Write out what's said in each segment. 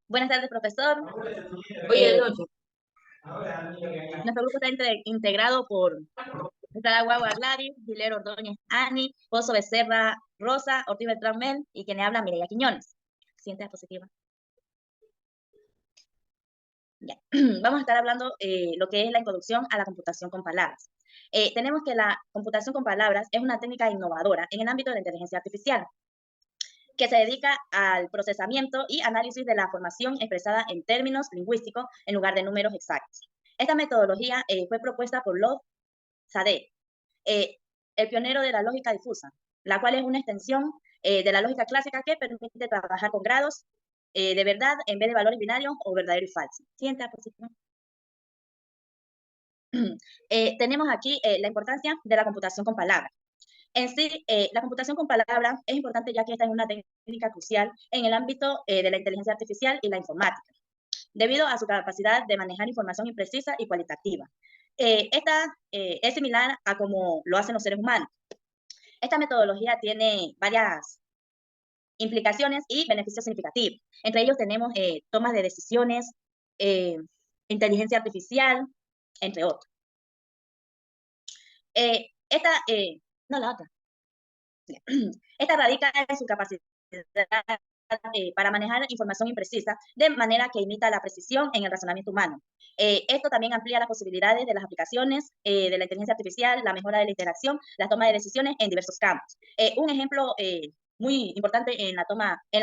Buenas tardes, profesor. Buenas Eh, noches. Nuestro grupo está integrado por Sara Guagua Gladys, Hilero Ordóñez Ani, Pozo Becerra Rosa, Ortiz Beltrán Mel y quien le habla Mireya Quiñones. Siguiente diapositiva. Ya. Vamos a estar hablando lo que es la introducción a la computación con palabras. Tenemos que la computación con palabras es una técnica innovadora en el ámbito de la inteligencia artificial, que se dedica al procesamiento y análisis de la información expresada en términos lingüísticos en lugar de números exactos. Esta metodología fue propuesta por Love Sadeh, el pionero de la lógica difusa, la cual es una extensión de la lógica clásica que permite trabajar con grados de verdad en vez de valores binarios o verdadero y falso. Siguiente diapositiva. Tenemos aquí la importancia de la computación con palabras. En sí, la computación con palabras es importante ya que esta es una técnica crucial en el ámbito de la inteligencia artificial y la informática, debido a su capacidad de manejar información imprecisa y cualitativa. Esta es similar a como lo hacen los seres humanos. Esta metodología tiene varias implicaciones y beneficios significativos. Entre ellos tenemos tomas de decisiones, eh, inteligencia artificial, entre otros. No, la otra. Esta radica en su capacidad para manejar información imprecisa de manera que imita la precisión en el razonamiento humano. Esto también amplía las posibilidades de las aplicaciones de la inteligencia artificial, la mejora de la interacción, la toma de decisiones en diversos campos. Un ejemplo muy importante en la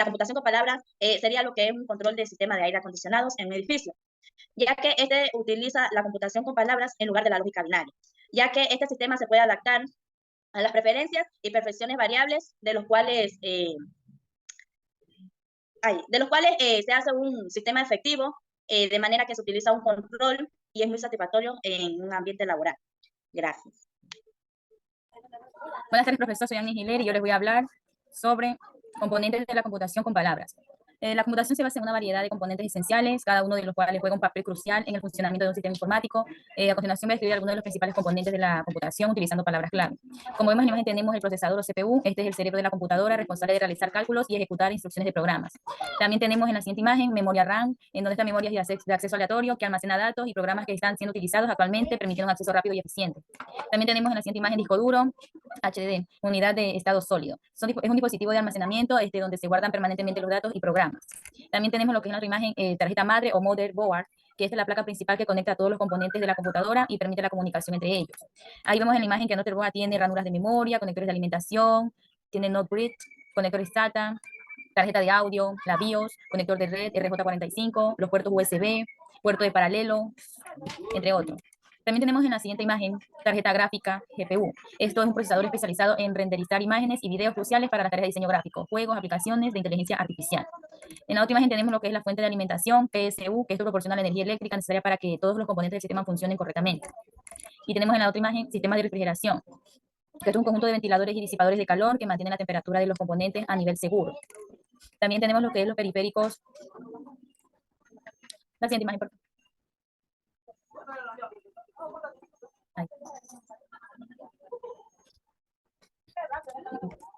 computación con palabras sería lo que es un control de sistema de aire acondicionados en un edificio, ya que este utiliza la computación con palabras en lugar de la lógica binaria, ya que este sistema se puede adaptar a las preferencias y perfecciones variables de los cuales se hace un sistema efectivo, de manera que se utiliza un control y es muy satisfactorio en un ambiente laboral. Gracias. Buenas tardes, profesor. Soy Annie Giler y yo les voy a hablar sobre componentes de la computación con palabras. La computación se basa en una variedad de componentes esenciales, cada uno de los cuales juega un papel crucial en el funcionamiento de un sistema informático. A continuación voy a escribir algunos de los principales componentes de la computación utilizando palabras clave. Como vemos en la imagen tenemos el procesador o CPU. Este es el cerebro de la computadora responsable de realizar cálculos y ejecutar instrucciones de programas. También tenemos en la siguiente imagen memoria RAM, en donde esta memoria es de acceso aleatorio que almacena datos y programas que están siendo utilizados actualmente, permitiendo un acceso rápido y eficiente. También tenemos en la siguiente imagen disco duro, HDD, unidad de estado sólido. Es un dispositivo de almacenamiento donde se guardan permanentemente los datos y programas. También tenemos lo que es en la otra imagen, tarjeta madre o motherboard, que es la placa principal que conecta a todos los componentes de la computadora y permite la comunicación entre ellos. Ahí vemos en la imagen que el motherboard tiene ranuras de memoria, conectores de alimentación, tiene node bridge, conectores SATA, tarjeta de audio, la BIOS, conector de red RJ45, los puertos USB, puerto de paralelo, entre otros. También tenemos en la siguiente imagen tarjeta gráfica GPU. Esto es un procesador especializado en renderizar imágenes y videos cruciales para las tareas de diseño gráfico, juegos, aplicaciones de inteligencia artificial. En la otra imagen tenemos lo que es la fuente de alimentación, PSU, que esto proporciona la energía eléctrica necesaria para que todos los componentes del sistema funcionen correctamente. Y tenemos en la otra imagen sistemas de refrigeración, que es un conjunto de ventiladores y disipadores de calor que mantienen la temperatura de los componentes a nivel seguro. También tenemos lo que es los periféricos. La siguiente imagen, por favor.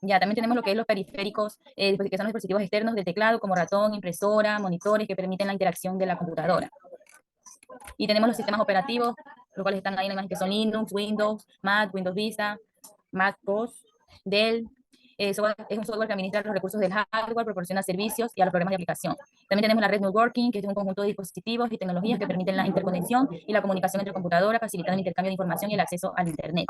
Ya, también tenemos lo que es los periféricos, que son los dispositivos externos del teclado, como ratón, impresora, monitores, que permiten la interacción de la computadora. Y tenemos los sistemas operativos, los cuales están ahí en la imagen, que son Linux, Windows, Mac, Windows Vista, Mac OS, Dell. Es un software que administra los recursos del hardware, proporciona servicios y a los programas de aplicación. También tenemos la red networking, que es un conjunto de dispositivos y tecnologías que permiten la interconexión y la comunicación entre computadoras, facilitando el intercambio de información y el acceso al Internet.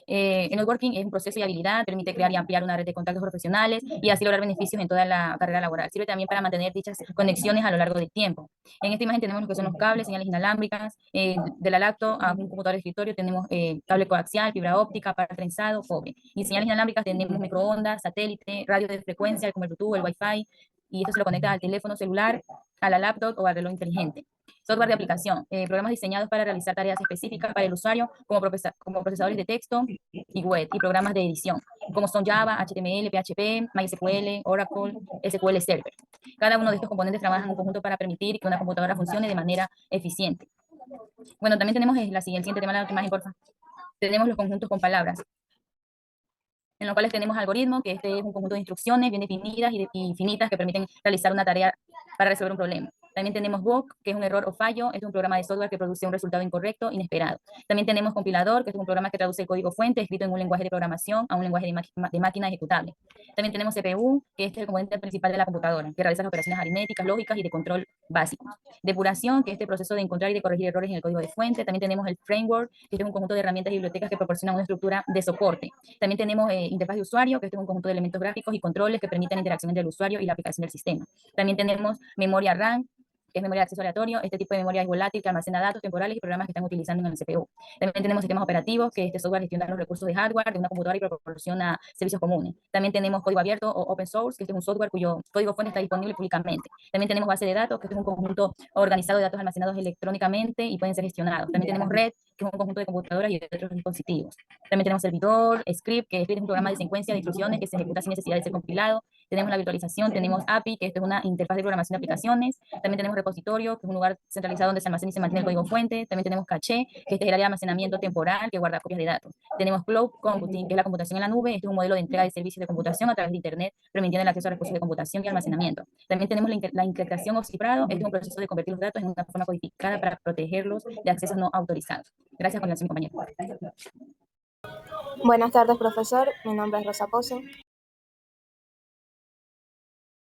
El networking es un proceso de habilidad, permite crear y ampliar una red de contactos profesionales y así lograr beneficios en toda la carrera laboral. Sirve también para mantener dichas conexiones a lo largo del tiempo. En esta imagen tenemos lo que son los cables, señales inalámbricas, de la lacto a un computador de escritorio tenemos cable coaxial, fibra óptica, par trenzado, cobre. Y señales inalámbricas tenemos microondas, satélite, radio de frecuencia como el Bluetooth, el Wi-Fi, y esto se lo conecta al teléfono celular, a la laptop o al reloj inteligente. Software de aplicación, programas diseñados para realizar tareas específicas para el usuario, como procesadores de texto y web, y programas de edición, como son Java, HTML, PHP, MySQL, Oracle, SQL Server. Cada uno de estos componentes trabajan en conjunto para permitir que una computadora funcione de manera eficiente. Bueno, también tenemos el siguiente tema, la imagen, por favor. Tenemos los conjuntos con palabras. en los cuales tenemos algoritmos, que este es un conjunto de instrucciones bien definidas y finitas que permiten realizar una tarea para resolver un problema. También tenemos bug, que es un error o fallo, es un programa de software que produce un resultado incorrecto, inesperado. También tenemos compilador, que es un programa que traduce el código fuente escrito en un lenguaje de programación a un lenguaje de máquina ejecutable. También tenemos CPU, que este es el componente principal de la computadora, que realiza las operaciones aritméticas, lógicas y de control básico. Depuración, que es este proceso de encontrar y de corregir errores en el código de fuente. También tenemos el framework, que este es un conjunto de herramientas y bibliotecas que proporcionan una estructura de soporte. También tenemos interfaz de usuario, que este es un conjunto de elementos gráficos y controles que permiten la interacción entre el usuario y la aplicación del sistema. También tenemos memoria RAM, que es memoria de acceso aleatorio. Este tipo de memoria es volátil, que almacena datos temporales y programas que están utilizando en el CPU. También tenemos sistemas operativos, que este software gestiona los recursos de hardware de una computadora y proporciona servicios comunes. También tenemos código abierto o open source, que este es un software cuyo código fuente está disponible públicamente. También tenemos base de datos, que este es un conjunto organizado de datos almacenados electrónicamente y pueden ser gestionados. También tenemos red, que es un conjunto de computadoras y de otros dispositivos. También tenemos servidor, script, que es un programa de secuencia de instrucciones que se ejecuta sin necesidad de ser compilado. Tenemos la virtualización, tenemos API, que esto es una interfaz de programación de aplicaciones. También tenemos repositorio, que es un lugar centralizado donde se almacena y se mantiene el código fuente. También tenemos caché, que este es el área de almacenamiento temporal que guarda copias de datos. Tenemos cloud computing, que es la computación en la nube. Este es un modelo de entrega de servicios de computación a través de Internet, permitiendo el acceso a recursos de computación y almacenamiento. También tenemos la integración o cifrado. Este es un proceso de convertir los datos en una forma codificada para protegerlos de accesos no autorizados. Gracias por la atención, compañero. Buenas tardes, profesor. Mi nombre es Rosa Pozo.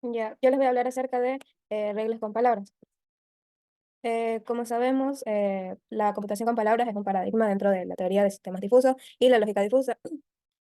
Ya, yo les voy a hablar acerca de reglas con palabras. Como sabemos, la computación con palabras es un paradigma dentro de la teoría de sistemas difusos y la lógica difusa.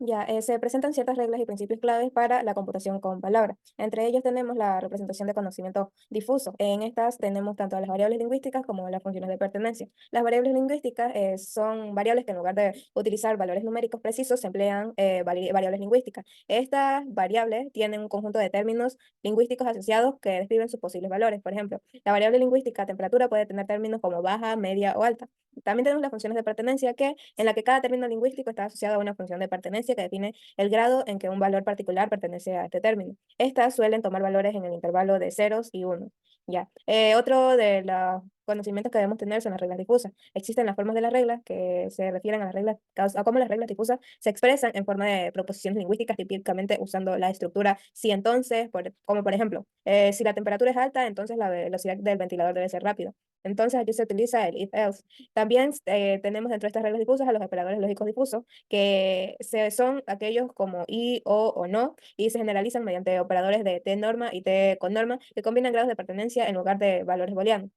Ya, se presentan ciertas reglas y principios claves para la computación con palabras. Entre ellos tenemos la representación de conocimiento difuso. En estas tenemos tanto las variables lingüísticas como las funciones de pertenencia. Las variables lingüísticas son variables que en lugar de utilizar valores numéricos precisos se emplean variables lingüísticas. Estas variables tienen un conjunto de términos lingüísticos asociados que describen sus posibles valores. Por ejemplo, la variable lingüística temperatura puede tener términos como baja, media o alta. También tenemos las funciones de pertenencia en la que cada término lingüístico está asociado a una función de pertenencia que define el grado en que un valor particular pertenece a este término. Estas suelen tomar valores en el intervalo de ceros y unos. Ya. Otro de los conocimientos que debemos tener son las reglas difusas. Existen las formas de las reglas que se refieren a las reglas, a cómo las reglas difusas se expresan en forma de proposiciones lingüísticas, típicamente usando la estructura si entonces, como por ejemplo, si la temperatura es alta, entonces la velocidad del ventilador debe ser rápido. Entonces aquí se utiliza el if-else. También tenemos dentro de estas reglas difusas a los operadores lógicos difusos, que son aquellos como y, o no, y se generalizan mediante operadores de t norma y t con norma, que combinan grados de pertenencia en lugar de valores booleanos.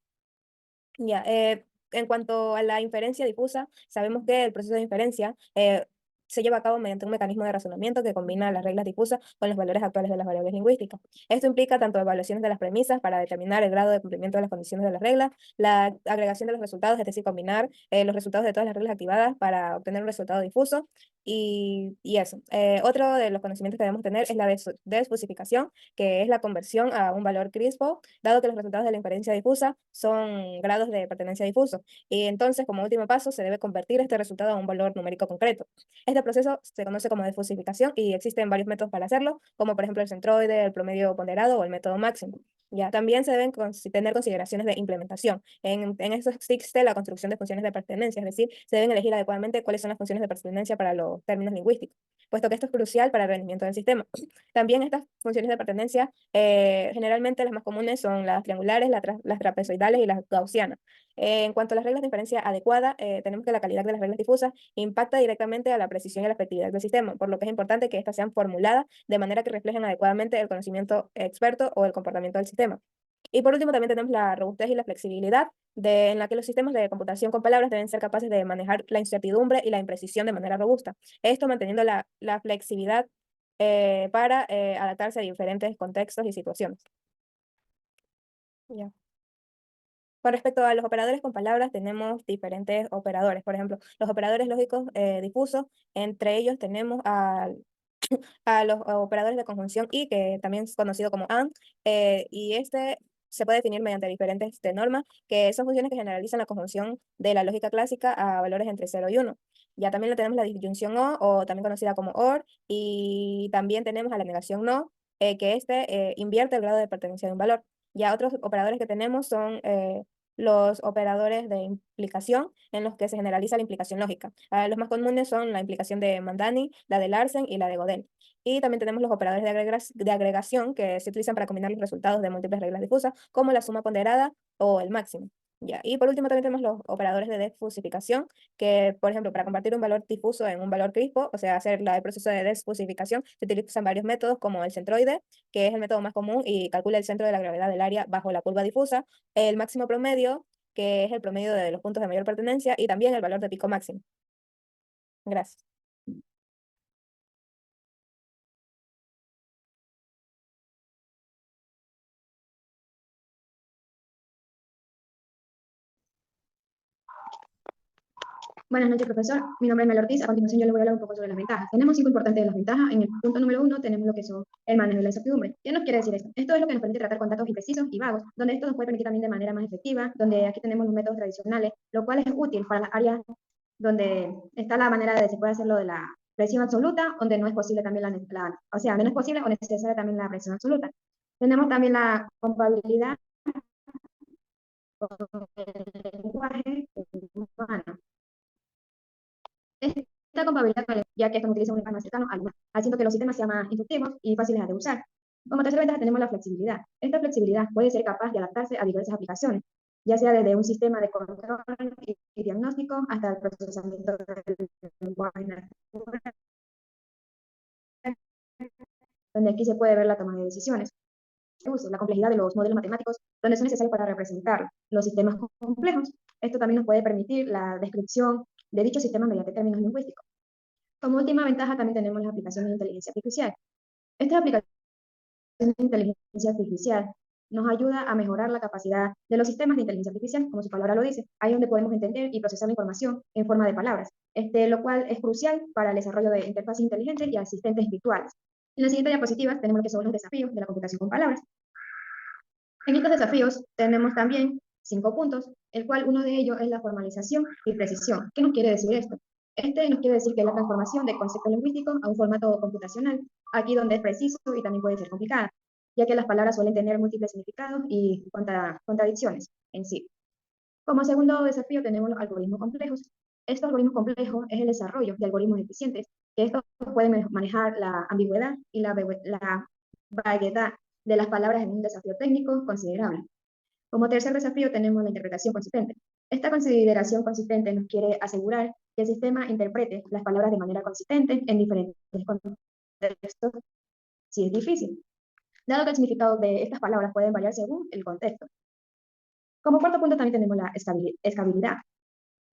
Ya, en cuanto a la inferencia difusa, sabemos que el proceso de inferencia se lleva a cabo mediante un mecanismo de razonamiento que combina las reglas difusas con los valores actuales de las variables lingüísticas. Esto implica tanto evaluaciones de las premisas para determinar el grado de cumplimiento de las condiciones de las reglas, la agregación de los resultados, es decir, combinar los resultados de todas las reglas activadas para obtener un resultado difuso, y eso. Otro de los conocimientos que debemos tener es la desfusificación, que es la conversión a un valor crispo, dado que los resultados de la inferencia difusa son grados de pertenencia difuso. Y entonces, como último paso, se debe convertir este resultado a un valor numérico concreto. Este proceso se conoce como desfusificación y existen varios métodos para hacerlo, como por ejemplo el centroide, el promedio ponderado o el método máximo. Ya, también se deben tener consideraciones de implementación. En esto existe la construcción de funciones de pertenencia, es decir, se deben elegir adecuadamente cuáles son las funciones de pertenencia para los términos lingüísticos, puesto que esto es crucial para el rendimiento del sistema. También estas funciones de pertenencia, generalmente las más comunes son las triangulares, las trapezoidales y las gaussianas. En cuanto a las reglas de inferencia adecuada, tenemos que la calidad de las reglas difusas impacta directamente a la precisión y a la efectividad del sistema, por lo que es importante que éstas sean formuladas de manera que reflejen adecuadamente el conocimiento experto o el comportamiento del sistema. Y por último, también tenemos la robustez y la flexibilidad, en la que los sistemas de computación con palabras deben ser capaces de manejar la incertidumbre y la imprecisión de manera robusta. Esto manteniendo la flexibilidad para adaptarse a diferentes contextos y situaciones. Ya. Con respecto a los operadores con palabras, tenemos diferentes operadores. Por ejemplo, los operadores lógicos difusos, entre ellos tenemos a los operadores de conjunción y, que también es conocido como AND, y este se puede definir mediante diferentes normas, que son funciones que generalizan la conjunción de la lógica clásica a valores entre 0 y 1. Ya también lo tenemos la disyunción o también conocida como OR, y también tenemos a la negación no, que invierte el grado de pertenencia de un valor. Ya otros operadores que tenemos son los operadores de implicación en los que se generaliza la implicación lógica. Los más comunes son la implicación de Mandani, la de Larsen y la de Gödel. Y también tenemos los operadores de agregación que se utilizan para combinar los resultados de múltiples reglas difusas, como la suma ponderada o el máximo. Ya. Y por último también tenemos los operadores de desfusificación, que por ejemplo para convertir un valor difuso en un valor crispo, o sea, hacer el proceso de desfusificación, se utilizan varios métodos como el centroide, que es el método más común y calcula el centro de la gravedad del área bajo la curva difusa, el máximo promedio, que es el promedio de los puntos de mayor pertenencia, y también el valor de pico máximo. Gracias. Buenas noches, profesor. Mi nombre es Mel Ortiz. A continuación yo le voy a hablar un poco sobre las ventajas. Tenemos 5 importantes de las ventajas. En el punto número 1 tenemos lo que son el manejo de la incertidumbre. ¿Qué nos quiere decir esto? Esto es lo que nos permite tratar con datos imprecisos y vagos, donde esto nos puede permitir también de manera más efectiva, donde aquí tenemos los métodos tradicionales, lo cual es útil para las áreas donde está la manera de se puede hacer lo de la presión absoluta, donde no es posible también o sea, donde no es posible o necesaria también la presión absoluta. Tenemos también la compatibilidad con el lenguaje humano. Esta compatibilidad, ya que esto no utiliza un lenguaje más cercano al humano, haciendo que los sistemas sean más intuitivos y fáciles de usar. Como tercera ventaja tenemos la flexibilidad. Esta flexibilidad puede ser capaz de adaptarse a diversas aplicaciones, ya sea desde un sistema de control y diagnóstico hasta el procesamiento del lenguaje natural, donde aquí se puede ver la toma de decisiones. La complejidad de los modelos matemáticos, donde son necesarios para representar los sistemas complejos. Esto también nos puede permitir la descripción de dichos sistemas mediante términos lingüísticos. Como última ventaja también tenemos las aplicaciones de inteligencia artificial. Estas aplicaciones de inteligencia artificial nos ayuda a mejorar la capacidad de los sistemas de inteligencia artificial, como su palabra lo dice, ahí donde podemos entender y procesar la información en forma de palabras, lo cual es crucial para el desarrollo de interfaces inteligentes y asistentes virtuales. En la siguiente diapositiva tenemos lo que son los desafíos de la computación con palabras. En estos desafíos tenemos también 5 puntos, el cual uno de ellos es la formalización y precisión. ¿Qué nos quiere decir esto? Nos quiere decir que es la transformación de conceptos lingüísticos a un formato computacional, aquí donde es preciso y también puede ser complicada, ya que las palabras suelen tener múltiples significados y contradicciones en sí. Como segundo desafío tenemos los algoritmos complejos. Estos algoritmos complejos es el desarrollo de algoritmos eficientes, que estos pueden manejar la ambigüedad y la variedad de las palabras en un desafío técnico considerable. Como tercer desafío tenemos la interpretación consistente. Esta consideración consistente nos quiere asegurar que el sistema interprete las palabras de manera consistente en diferentes contextos, si es difícil, dado que el significado de estas palabras pueden variar según el contexto. Como cuarto punto también tenemos la escalabilidad.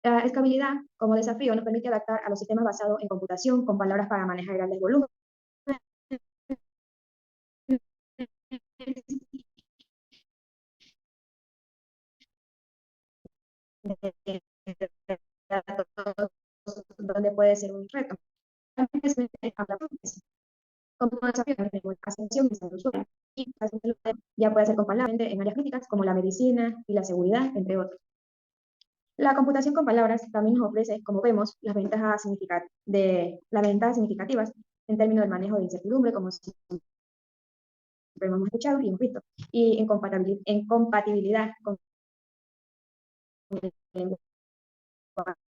La escalabilidad como desafío nos permite adaptar a los sistemas basados en computación con palabras para manejar grandes volúmenes donde puede ser un reto. Como desafío tenemos la ascensión y ya puede ser con palabras en áreas críticas como la medicina y la seguridad, entre otros. La computación con palabras también nos ofrece, como vemos, las ventajas significativas en términos del manejo de incertidumbre, como siempre hemos escuchado y hemos visto, y en compatibilidad con el lenguaje,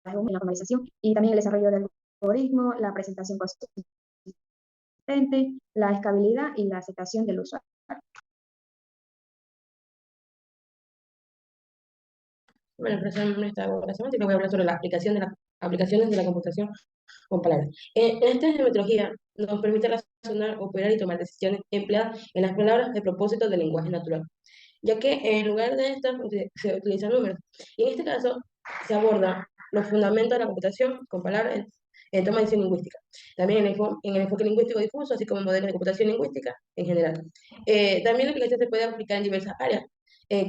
en la formalización y también el desarrollo del algoritmo, la presentación consistente, la escalabilidad y la aceptación del usuario. Bueno, profesor, en esta grabación te voy a hablar sobre la aplicación de las aplicaciones de la computación con palabras. Esta metodología nos permite razonar, operar y tomar decisiones empleadas en las palabras de propósito del lenguaje natural, ya que en lugar de estas se utilizan números. Y en este caso se aborda los fundamentos de la computación con palabras en toma de decisión lingüística. También en el enfoque lingüístico difuso, así como modelos de computación lingüística en general. También la aplicación se puede aplicar en diversas áreas,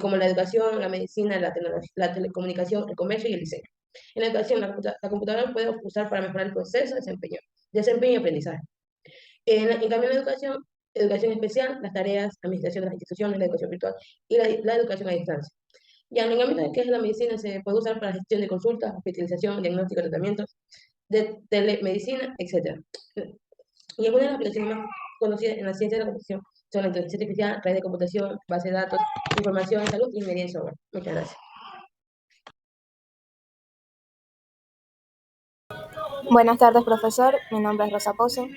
como la educación, la medicina, la tecnología, la telecomunicación, el comercio y el diseño. En la educación, la computadora puede usar para mejorar el proceso de desempeño y aprendizaje. En cambio, en la educación especial, las tareas, administración de las instituciones, la educación virtual y la educación a distancia. Ya en el ámbito de que es la medicina, se puede usar para gestión de consultas, hospitalización, diagnóstico, tratamientos, de telemedicina, etc. Y algunas de las aplicaciones más conocidas en la ciencia de la computación son la inteligencia artificial, red de computación, base de datos, información en salud y ingeniería en software. Muchas gracias. Buenas tardes, profesor. Mi nombre es Rosa Pozo.